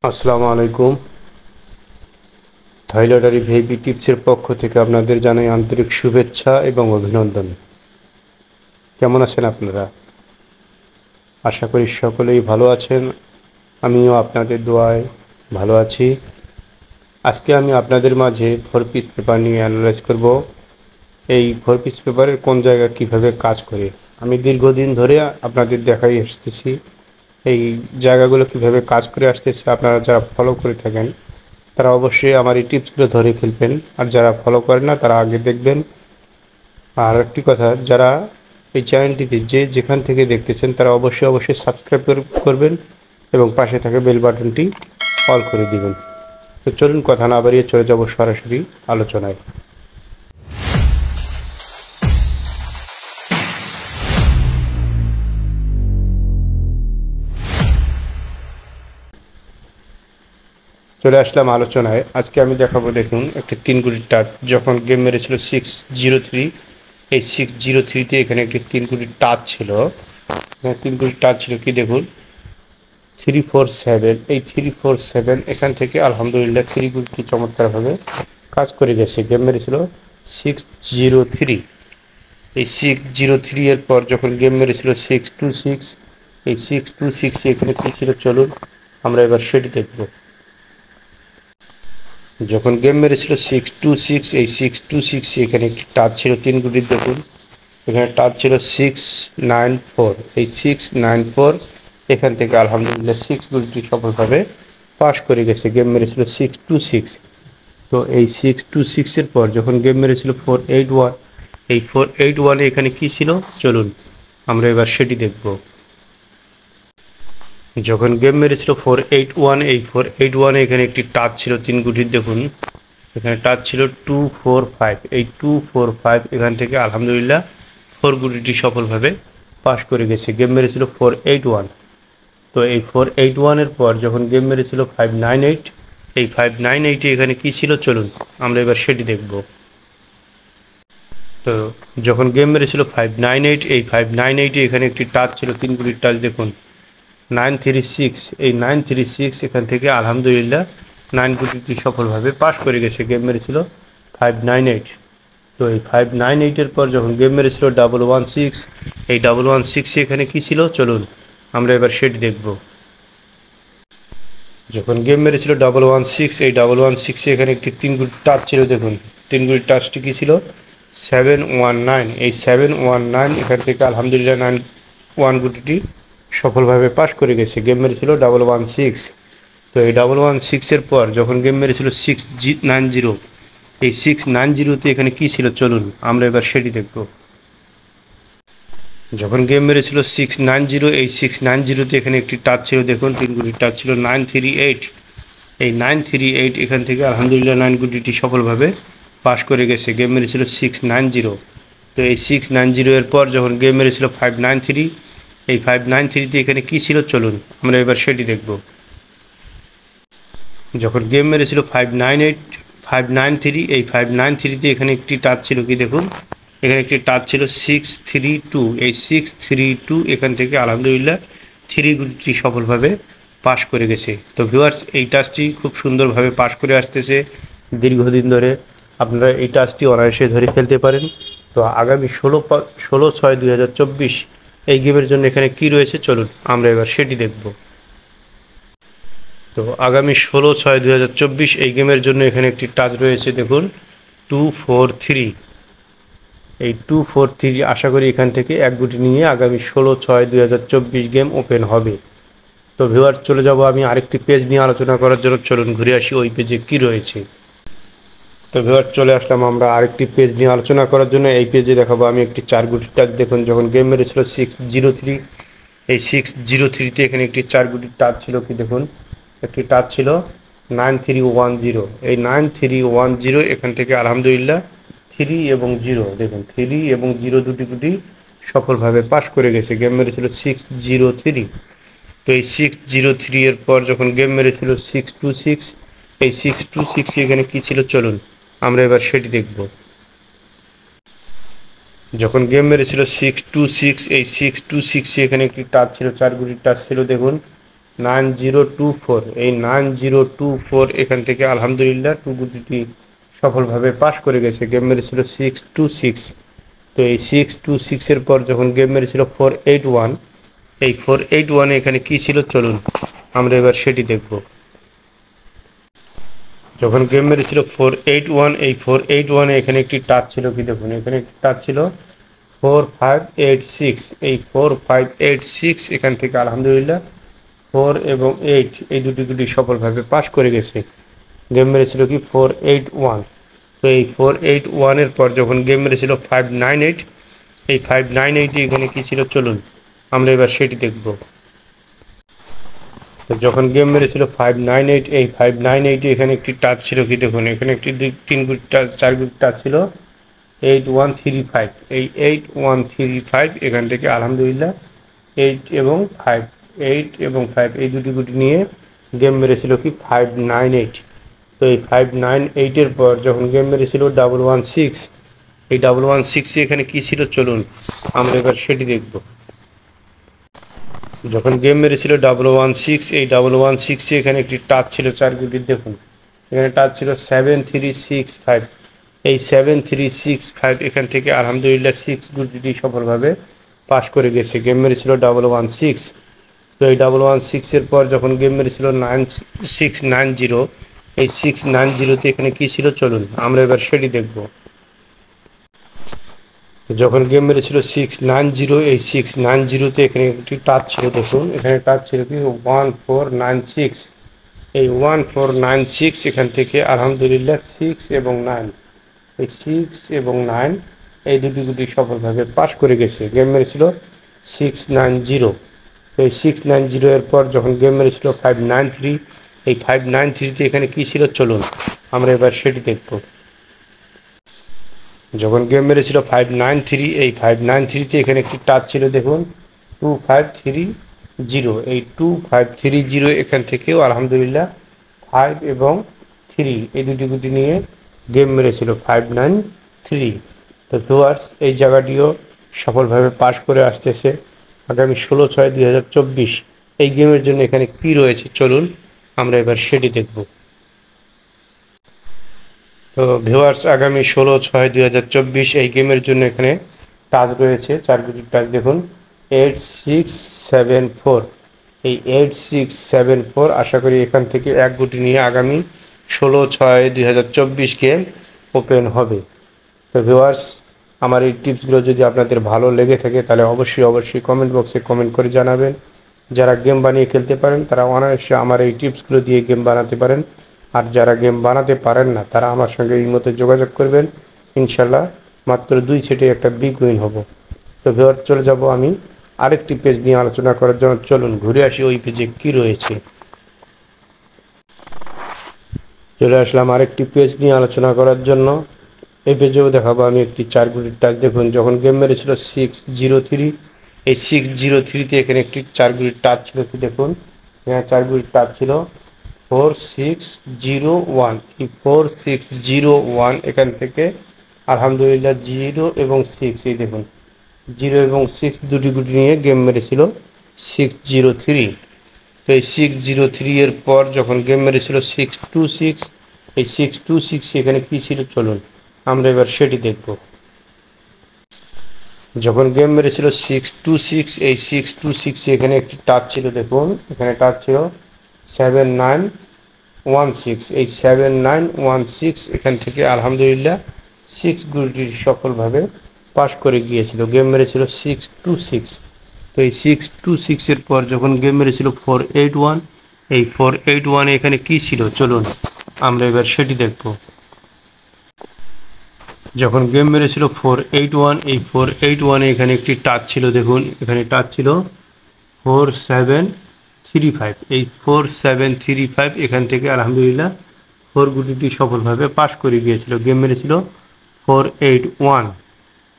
আসসালামু আলাইকুম। থাই lottery VIP টিপসের পক্ষ থেকে আপনাদের জানাই আন্তরিক শুভেচ্ছা এবং অভিনন্দন। কেমন আছেন আপনারা? আশা করি সকলেই ভালো আছেন। আমিও আপনাদের দোয়ায় ভালো আছি। আজকে আমি আপনাদের মাঝে 4 পিস পেপার নিয়ে অ্যানালাইজ করব। এই 4 পিস পেপারের কোন জায়গায় কীভাবে কাজ করে আমি দীর্ঘদিন ধরে আপনাদের দেখাই আসতেছি। এই জায়গাগুলো কীভাবে কাজ করে আসতেছে আপনারা যারা ফলো করে থাকেন তারা অবশ্যই আমার এই টিপসগুলো ধরে খেলবেন, আর যারা ফলো করেন না তারা আগে দেখবেন। আর একটি কথা, যারা এই চ্যানেলটিতে যেখান থেকে দেখতেছেন তারা অবশ্যই সাবস্ক্রাইব করবেন এবং পাশে থাকা বেল বাটনটি অল করে দিবেন। তো চলুন কথা না বাড়িয়ে চলে যাব সরাসরি আলোচনায়। চলে আসলাম আলোচনায়। আজকে আমি দেখাবো, দেখুন, একটি 3 কোটির টাচ যখন গেম মেরেছিল 603। এই 603-তে এখানে একটি 3 কোটির টাচ ছিল। 3 কোটির টাচ ছিল কি দেখুন, 347। এই 347 এখান থেকে আলহামদুলিল্লাহ 3 কোটি চমৎকারভাবে কাজ করে গেছে। গেম মেরেছিল 603। এই 603 এর পর যখন গেম মেরেছিল 626, এই 626 এখানে কী ছিল চলুন আমরা এবার সেটি দেখব। যখন গেম মেরেছিল 626, এই 626 এখানে একটি টাচ ছিল 3 কোটির, দেখুন এখানে টাচ ছিল 694। এই 694 এখান থেকে আলহামদুলিল্লাহ 6 কোটিটি সফলভাবে পাস করে গেছে। গেম মেরেছিল 626। তো এই 626-এর পর যখন গেম মেরেছিল 481, এই 481-এ এখানে কী ছিল চলুন আমরা এবার সেটি দেখব। যখন গেম মেরেছিল 481, এই 481-এ এখানে একটি টাচ ছিল 3 কোটির, দেখুন এখানে টাচ ছিল 245। এই 245 এখান থেকে আলহামদুলিল্লাহ 4 কোটিটি সফলভাবে পাস করে গেছে। গেম মেরেছিল 481। তো এই 481-এর পর যখন গেম মেরেছিল 598, এই 598-এ এখানে কী ছিল চলুন আমরা এবার সেটি দেখব। তো যখন গেম মেরেছিল 598, এই 598-এ এখানে একটি টাচ ছিল 3 কোটির টাচ, দেখুন 936। এই 936 এখান থেকে আলহামদুলিল্লাহ 9 কোটিটি সফলভাবে পাস করে গেছে। গেম মেরেছিল 598। তো এই 598-এর পর যখন গেম মেরেছিল 116, এই 116 এখানে কী ছিল চলুন আমরা এবার সেটি দেখব। যখন গেম মেরেছিল 116, এই 116 এখানে একটি 3 কোটি টাচ ছিল, দেখুন 3 কোটি টাচটি কী ছিল 719। এই 719 এখান থেকে আলহামদুলিল্লাহ 1 কোটিটি সফলভাবে পাস করে গেছে। গেম মেরেছিল 116। তো এই 116-এর পর যখন গেম মেরেছিল 690, এই 690-তে এখানে কী ছিল চলুন আমরা এবার সেটি দেখব। যখন গেম মেরেছিল 690, এই 690-তে এখানে একটি টাচ ছিল, দেখুন 3 কোটির টাচ ছিল 938। এই 938 এখান থেকে আলহামদুলিল্লাহ 9 কোটিটি সফলভাবে পাস করে গেছে। গেম মেরেছিল 690। তো এই 690-এর পর যখন গেম মেরেছিল 593, এই 593-তে এখানে কী ছিল চলুন আমরা এবার সেটি দেখব। যখন গেম মেরেছিল 593, এই 593-তে এখানে একটি টাচ ছিল কি দেখুন, এখানে একটি টাচ ছিল 632। এই 632 এখান থেকে আলহামদুলিল্লাহ 3 কোটিটি সফলভাবে পাস করে গেছে। তো ভিউয়ার্স, এই টাচটি খুব সুন্দরভাবে পাস করে আসতেছে দীর্ঘদিন ধরে। আপনারা এই টাচটি অনায়াসে ধরে খেলতে পারেন। তো আগামী 16/6/2024 এই গেমের জন্য এখানে কি রয়েছে চলুন আমরা এবার সেটি দেখব। তো আগামী 16/6/2024 এই গেমের জন্য এখানে একটি টাচ রয়েছে, দেখুন 243। এই 243 আশা করি এখান থেকে 1 কোটি নিয়ে আগামী 16/6/2024 গেম ওপেন হবে। তো ভিউয়ার্স, চলে যাব আমি আরেকটি পেজ নিয়ে আলোচনা করার জন্য, চলুন ঘুরে আসি ওই পেজে কি রয়েছে। তো ভিউয়ার্স, চলে আসলাম আমরা আরেকটি পেজ নিয়ে আলোচনা করার জন্য। এই পেজে দেখাবো আমি একটি 4 কোটির টাচ, দেখুন যখন গেম মেরেছিল 603, এই 603-তে এখানে একটি 4 কোটির টাচ ছিল কি দেখুন, একটি টাচ ছিল 9310। এই 9310 এখান থেকে আলহামদুলিল্লাহ 3 এবং 0, দেখুন 3 এবং 0 দুটি কোটি সফলভাবে পাস করে গেছে। গেম মেরেছিল 603। তো এই 603 এর পর যখন গেম মেরেছিল 626, এই 626 এখানে কী ছিল চলুন আমরা এবার সেটি দেখব। যখন গেম মেরেছিল 626, এই 626 এখানে একটি টাচ ছিল 4 কোটির টাচ ছিল, দেখুন 9024, এই 9024 এখান থেকে আলহামদুলিল্লাহ টু গুটিটি সফলভাবে পাস করে গেছে। গেম মেরেছিল 626। তো এই 626-এর পর যখন গেম মেরেছিল 481, এই 481 এখানে কি ছিল চলুন আমরা এবার সেটি দেখব। যখন গেম মেরেছিল 481, এই 481 এখানে একটি টাচ ছিল কি দেখুন, এখানে একটি টাচ ছিল 4586। এই 4586 এখান থেকে আলহামদুলিল্লাহ 4 এবং 8 এই দুটি গুটি সফলভাবে পাস করে গেছে। গেম মেরেছিল কি 481। তো এই 481-এর পর যখন গেম মেরেছিল 598, এই 598 এখানে কি ছিল চলুন আমরা এবার সেটি দেখব। তো যখন গেম মেরেছিল 598, এই 598 এখানে একটি টাচ ছিল কি দেখুন, এখানে একটি 3 গুটি টাচ 4 গুটি টাচ ছিল 8135। এই 8135 এখান থেকে আলহামদুলিল্লাহ 8 এবং 5, 8 এবং 5 এই দুটি গুটি নিয়ে গেম মেরেছিল কি 598। তো এই 598-এর পর যখন গেম মেরেছিল 116, এই 116 এখানে কি ছিল চলুন আমরা এবার সেটি দেখব। যখন গেম মেরেছিল 116, এই 116 এখানে একটি টাচ ছিল 4 গুটির দেখুন, এখানে টাচ ছিল 7365। এই 7365 এখান থেকে আলহামদুলিল্লাহ 6 গুটিটি সফলভাবে পাস করে গেছে। গেম মেরেছিল 116। তো এই 116-এর পর যখন গেম মেরেছিল 9690, এই 690-তে এখানে কি ছিল চলুন আমরা এবার সেটি দেখব। যখন গেম মেরেছিল 690, এই 690-তে এখানে একটি টাচ ছিল দেখুন, এখানে টাচ ছিল কি 1496। এই 1496 এখান থেকে আলহামদুলিল্লাহ 6 এবং 9, এই 6 এবং 9 এই দুটি গুটি সফলভাবে পাস করে গেছে। গেম মেরেছিল 690। এই 690-এর পর যখন গেম মেরেছিল 593, এই 593-তে এখানে কি ছিল চলুন আমরা এবার সেটি দেখব। যখন গেম মেরেছিল 593, এই 593-তে এখানে একটি টাচ ছিল দেখুন 2530। এই 2530 এখান থেকেও আলহামদুলিল্লাহ 5 এবং 3 এই দুটি গুটি নিয়ে গেম মেরেছিল 593। তো ভিউয়ার্স এই জায়গাটিও সফলভাবে পাস করে আসতেছে। আগামী 16/6/2024 এই গেমের জন্য এখানে কি রয়েছে চলুন আমরা এবার সেটি দেখব। তো ভিউয়ার্স আগামী 16/6/2024 এই গেমের জন্য এখানে টাচ রয়েছে 4 গুটির টাচ দেখুন 8674। এই 8674 আশা করি এখান থেকে এক গুটি নিয়ে আগামী 16/6/2024 গেম ওপেন হবে। তো ভিউয়ার্স আমার এই টিপসগুলো যদি আপনাদের ভালো লেগে থাকে তাহলে অবশ্যই কমেন্ট বক্সে কমেন্ট করে জানাবেন। যারা গেম বানিয়ে খেলতে পারেন তারা অনায়াসে আমার এই টিপসগুলো দিয়ে গেম বানাতে পারেন। আর যারা গেম বানাতে পারেন না তারা আমার সঙ্গে এই মতো যোগাযোগ করবেন, ইনশাল্লাহ মাত্র 2 সেটে একটা বিগ উইন হব। তো ভিউয়ার চলে যাব আমি আরেকটি পেজ নিয়ে আলোচনা করার জন্য, চলুন ঘুরে আসি ওই পেজে কি রয়েছে। চলে আসলাম আরেকটি পেজ নিয়ে আলোচনা করার জন্য। এই পেজেও দেখাবো আমি একটি 4 গুটির টাচ দেখুন, যখন গেম মেরেছিল 603, এই 603-তে এখানে একটি 4 গুটির টাচ ছিল কি দেখুন, এখানে 4 গুটির টাচ ছিল 4601। এই 4601 এখান থেকে আলহামদুলিল্লাহ 0 এবং 6 এই দেখুন 0 এবং 6 দুটি গুটি নিয়ে গেম মেরেছিল 603। তো এই 603-এর পর যখন গেম মেরেছিল 626, এই 626 এখানে কি ছিল চলুন আমরা এবার সেটি দেখব। যখন গেম মেরেছিল 626, এই 626 এখানে একটি টাচ ছিল দেখুন, এখানে টাচ ছিল 7916। এই 7916 এখান থেকে আলহামদুলিল্লাহ 6 গুটি সফলভাবে পাস করে গিয়েছিল। গেম মেরেছিল 626। তো এই 626-এর পর যখন গেম মেরেছিল 481, এই 481 এখানে কি ছিল চলুন আমরা এবার সেটি দেখব। যখন গেম মেরেছিল 481, এই 481 এখানে একটি টাচ ছিল দেখুন, এখানে টাচ ছিল 4735। এই 4735 এখান থেকে আলহামদুলিল্লাহ 4 গুটিটি সফলভাবে পাস করে গিয়েছিল। গেম মেরেছিল 481।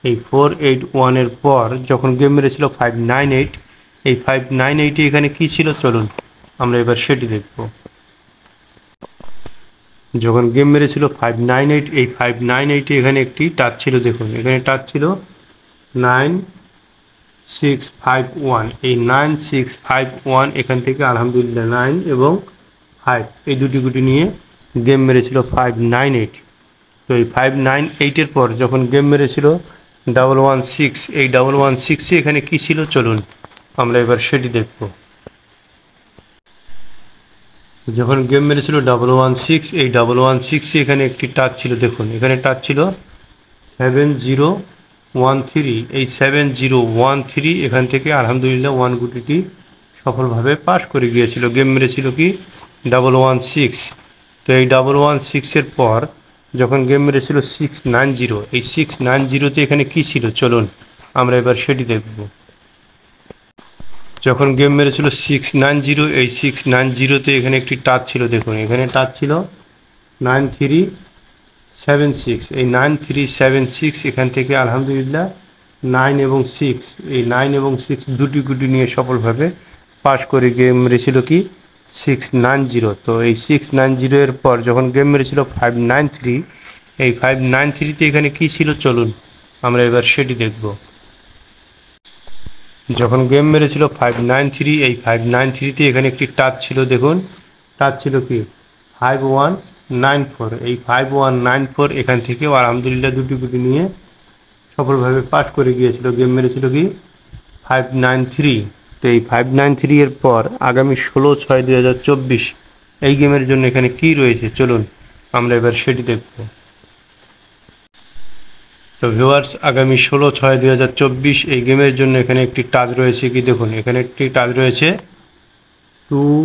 এই 481-এর পর যখন গেম মেরেছিল 598, এই 598 এখানে কি ছিল চলুন আমরা এবার সেটি দেখব। যখন গেম মেরেছিল 598, এই 598 এখানে একটি টাচ ছিল দেখুন, এখানে টাচ ছিল 9651, এই 9651 এখান থেকে আলহামদুলিল্লাহ 9 এবং 5 এই দুটি গুটি নিয়ে গেম মেরেছিল 598। তো এই 598-এর পর যখন গেম মেরেছিল 116, এই 116-এ এখানে কী ছিল চলুন আমরা এবার সেটি দেখব। যখন গেম মেরেছিল 116, এই 116-এ এখানে একটি টাচ ছিল, দেখুন এখানে টাচ ছিল 7013, এই 7013 এখান থেকে আলহামদুলিল্লাহ 1 গুটিটি সফলভাবে পাস করে গিয়েছিল। গেম মেরেছিল কি 116। তো এই 116-এর পর যখন গেম মেরেছিল 690, এই 690-তে এখানে কী ছিল চলুন আমরা এবার সেটি দেখব। যখন গেম মেরেছিল 690, এই 690-তে এখানে একটি টাচ ছিল, দেখুন এখানে টাচ ছিল 9376, এই 9376 এখান থেকে আলহামদুলিল্লাহ 9 এবং 6, এই 9 এবং 6 দুটি গুটি নিয়ে সফলভাবে পাস করে গেম মেরেছিল কি 690। তো এই 690-এর পর যখন গেম মেরেছিল 593, এই 593-তে এখানে কী ছিল চলুন আমরা এবার সেটি দেখব। যখন গেম মেরেছিল 593, এই 593-তে এখানে একটি টাচ ছিল, দেখুন টাচ ছিল কি 5194, এই 5194 এখান থেকেও আলহামদুলিল্লাহ দুটি গুটি নিয়ে সফলভাবে পাস করে গিয়েছিল। গেম মেরেছিল কি 593। তো এই 593-এর পর আগামী 16/6/2024 এই গেমের জন্য এখানে কি রয়েছে চলুন আমরা এবার সেটি দেখব। তো ভিউয়ার্স, আগামী 16/6/2024 এই গেমের জন্য এখানে একটি টাচ রয়েছে কি, দেখুন এখানে একটি টাচ রয়েছে 2,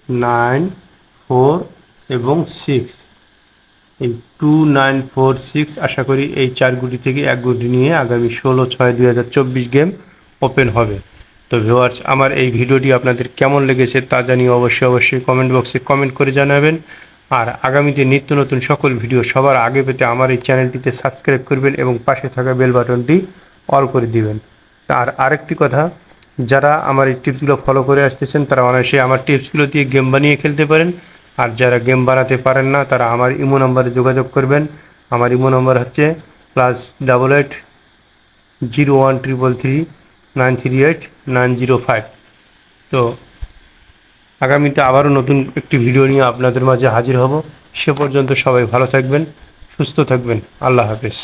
9, 4 এবং 6, এই 2, 9, 4, 6 আশা করি এই 4 গুটি থেকে 1 গুটি নিয়ে আগামী 16/6/2024 গেম ওপেন হবে। তো ভিউয়ার্স, আমার এই ভিডিওটি আপনাদের কেমন লেগেছে তা জানিয়ে অবশ্যই কমেন্ট বক্সে কমেন্ট করে জানাবেন। আর আগামীতে নিত্য নতুন সকল ভিডিও সবার আগে পেতে আমার এই চ্যানেলটিতে সাবস্ক্রাইব করবেন এবং পাশে থাকা বেল বাটনটি অল করে দিবেন। আর আরেকটি কথা, যারা আমার এই টিপসগুলো ফলো করে আসতেছেন তারা অনায়াসে আমার টিপসগুলো দিয়ে গেম বানিয়ে খেলতে পারেন। আর যারা গেম বানাতে পারেন না তারা আমার ইমো নাম্বারে যোগাযোগ করবেন। আমার ইমো নাম্বার হচ্ছে +88 0133 938 905। তো আগামীতে আবারও নতুন একটি ভিডিও নিয়ে আপনাদের মাঝে হাজির হব। সে পর্যন্ত সবাই ভালো থাকবেন, সুস্থ থাকবেন। আল্লাহ হাফেজ।